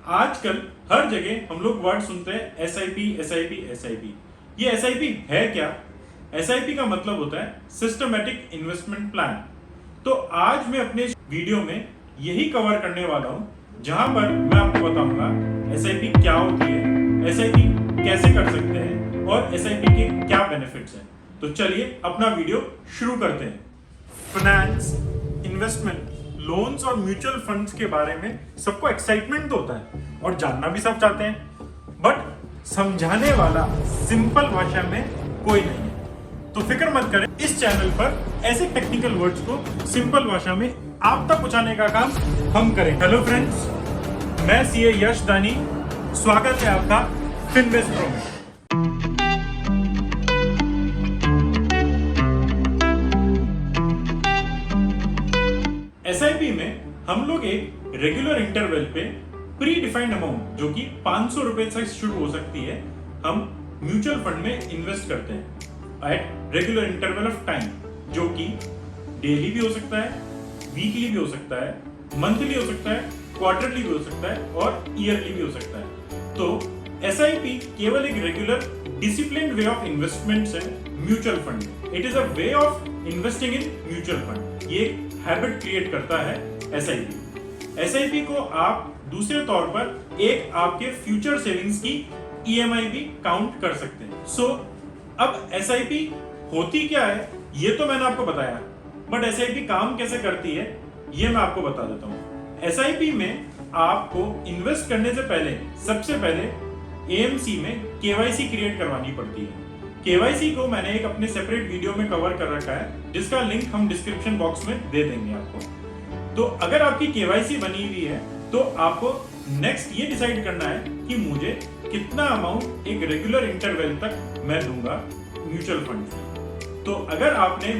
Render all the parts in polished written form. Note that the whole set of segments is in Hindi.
आजकल हर जगह हम लोग वर्ड सुनते हैं एसआईपी एसआईपी एसआईपी। ये एसआईपी है क्या? एसआईपी का मतलब होता है सिस्टमैटिक इन्वेस्टमेंट प्लान। तो आज मैं अपने वीडियो में यही कवर करने वाला हूं, जहां पर मैं आपको बताऊंगा एसआईपी क्या होती है, एसआईपी कैसे कर सकते हैं और एसआईपी के क्या बेनिफिट्स हैं। तो चलिए अपना वीडियो शुरू करते हैं। फाइनेंस, इन्वेस्टमेंट, लोन्स और म्यूचुअल फंड्स के बारे में सबको एक्साइटमेंट तो होता है और जानना भी सब चाहते हैं, बट समझाने वाला सिंपल भाषा में कोई नहीं है। तो फिक्र मत करें, इस चैनल पर ऐसे टेक्निकल वर्ड्स को सिंपल भाषा में आप तक पहुंचाने का काम हम करें। हेलो फ्रेंड्स, मैं सीए यश दानी, स्वागत है आपका फिनवेस्ट प्रो में। एसआईपी में हम लोग एक रेगुलर इंटरवल पे प्री डिफाइंड अमाउंट जो कि 500 रुपए से शुरू हो सकती है, हम म्यूचुअल फंड में इन्वेस्ट करते हैं at regular interval of time, जो कि डेली भी हो सकता है, वीकली भी हो सकता है, मंथली हो सकता है, क्वार्टरली भी हो सकता है और ईयरली भी हो सकता है। तो एसआईपी केवल एक regular disciplined way of investments है म्यूचुअल फंड में। It is a way of investing in mutual fund. ये हैबिट क्रिएट करता है एसआईपी। एसआईपी को आप दूसरे तौर पर एक आपके फ्यूचर सेविंग्स की ईएमआई भी काउंट कर सकते हैं। सो अब एसआईपी होती क्या है ये तो मैंने आपको बताया, बट एसआईपी काम कैसे करती है ये मैं आपको बता देता हूँ। एसआईपी में आपको इन्वेस्ट करने से पहले सबसे पहले एएमसी में केवाईसी क्रिएट करवानी पड़ती है। केवाईसी को मैंने एक अपने सेपरेट वीडियो में कवर कर रखा है, जिसका लिंक हम डिस्क्रिप्शन बॉक्स में दे देंगे आपको। तो अगर आपकी केवाईसी बनी हुई है तो आपको नेक्स्ट ये डिसाइड करना है कि मुझे कितना अमाउंट एक रेगुलर इंटरवल तक मैं दूंगा म्यूचुअल फंड में। तो अगर आपने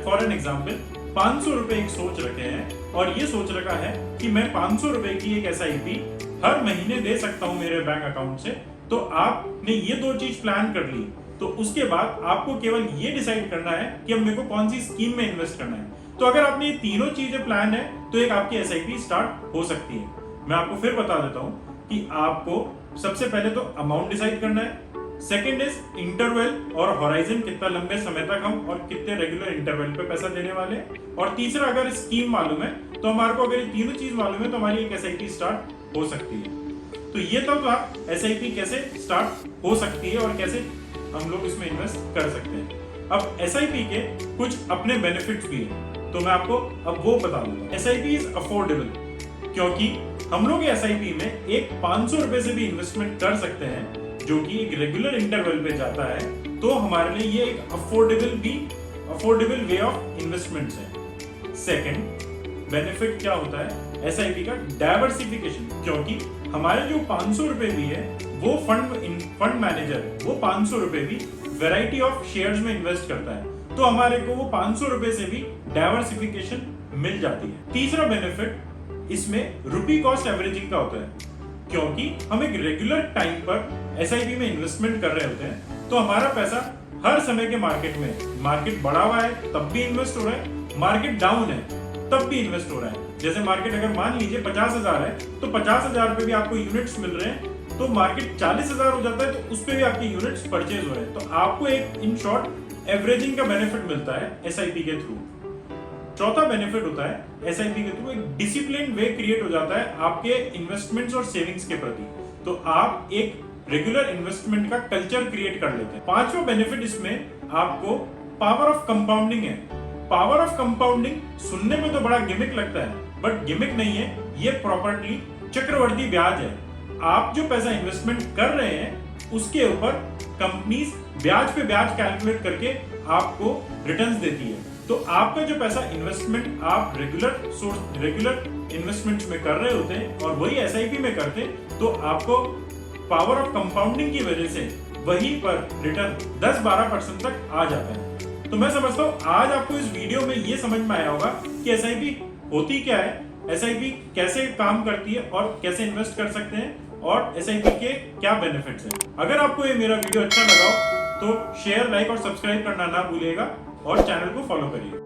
फॉर एन एग्जांपल 500 रुपए एक सोच रखे हैं और ये सोच रखा है कि मैं 500 रुपए की एक एसआईपी हर महीने दे सकता हूं मेरे बैंक अकाउंट से, तो आपने ये दो चीज प्लान कर ली। तो उसके बाद आपको केवल ये डिसाइड करना है कि अब मेरे को कौन सी स्कीम में इन्वेस्ट करना है। तो अगर आपने ये तीनों चीजें प्लान है तो एक आपकी एसआईपी स्टार्ट हो सकती है। मैं आपको फिर बता देता हूं कि आपको सबसे पहले तो अमाउंट डिसाइड करना है, सेकंड इज इंटरवल और होराइजन, कितना लंबे समय तक हम और कितने रेगुलर इंटरवल पे पैसा देने वाले हैं, और तीसरा अगर स्कीम मालूम है तो हमारे को अगर ये तीनों चीज मालूम है तो हमारी एक एसआईपी स्टार्ट हो सकती है। तो ये तो था एसआईपी कैसे स्टार्ट हो सकती है और कैसे हम लोग इसमें इन्वेस्ट कर सकते हैं। अब एसआईपी के कुछ अपने बेनिफिट्स भी हैं, तो मैं आपको अब वो बता दूंगा। एसआईपी इज अफोर्डेबल, क्योंकि हम लोग एसआईपी में एक 500 रुपए से भी इन्वेस्टमेंट कर सकते हैं, जो कि एक रेगुलर इंटरवल पे जाता है। तो हमारे लिए ये एक अफोर्डेबल वे ऑफ इन्वेस्टमेंट्स है। सेकंड बेनिफिट क्या होता है एसआईपी का? डाइवर्सिफिकेशन, क्योंकि हमारे जो 500 रुपए भी है वो फंड मैनेजर वो 500 रुपए भी वैरायटी ऑफ शेयर्स में इन्वेस्ट करता है, तो हमारे को वो 500 रुपए से भी डाइवर्सिफिकेशन मिल जाती है। तीसरा बेनिफिट इसमें रुपी कॉस्ट एवरेजिंग का होता है, क्योंकि हम एक रेगुलर टाइम पर एसआईपी में इन्वेस्टमेंट कर रहे होते हैं, तो हमारा पैसा हर समय के मार्केट बढ़ा हुआ है तब भी इन्वेस्ट हो रहा है, मार्केट डाउन है तब भी इन्वेस्ट हो रहा है। जैसे मार्केट अगर मान लीजिए 50,000 है तो 50,000 पे भी आपको यूनिट्स मिल रहे हैं, तो मार्केट 40,000 हो जाता है तो उस पे भी आपके यूनिट्स परचेज हो रहे हैं। तो आपको एक इन शॉर्ट एवरेजिंग का बेनिफिट मिलता है एसआईपी के थ्रू। चौथा बेनिफिट होता है एसआईपी के थ्रू एक डिसिप्लिन वे क्रिएट हो जाता है आपके इन्वेस्टमेंट्स और सेविंग्स के प्रति, तो आप एक रेगुलर इन्वेस्टमेंट का कल्चर क्रिएट कर लेते हैं। पांचवा बेनिफिट इसमें आपको पावर ऑफ कंपाउंडिंग है। पावर ऑफ कंपाउंडिंग सुनने में तो बड़ा गिमिक लगता है, बट गिमिक नहीं है, ये प्रॉपर्टी चक्रवर्ती ब्याज है। आप जो पैसा इन्वेस्टमेंट कर रहे हैं उसके ऊपर कंपनीज ब्याज पे ब्याज कैलकुलेट करके आपको रिटर्न्स देती है। तो आपका जो पैसा इन्वेस्टमेंट आप रेगुलर इन्वेस्टमेंट्स में कर रहे होते हैं और वही एसआईपी में करते हैं, तो आपको पावर ऑफ कंपाउंडिंग की वजह से वहीं पर रिटर्न 10-12% तक आ जाता है। तो मैं समझता हूँ आज आपको इस वीडियो में ये समझ में आया होगा कि एसआईपी होती क्या है, एसआईपी कैसे काम करती है और कैसे इन्वेस्ट कर सकते हैं, और एसआईपी के क्या बेनिफिट्स हैं। अगर आपको ये मेरा वीडियो अच्छा लगा हो तो शेयर, लाइक और सब्सक्राइब करना ना भूलिएगा और चैनल को फॉलो करिए।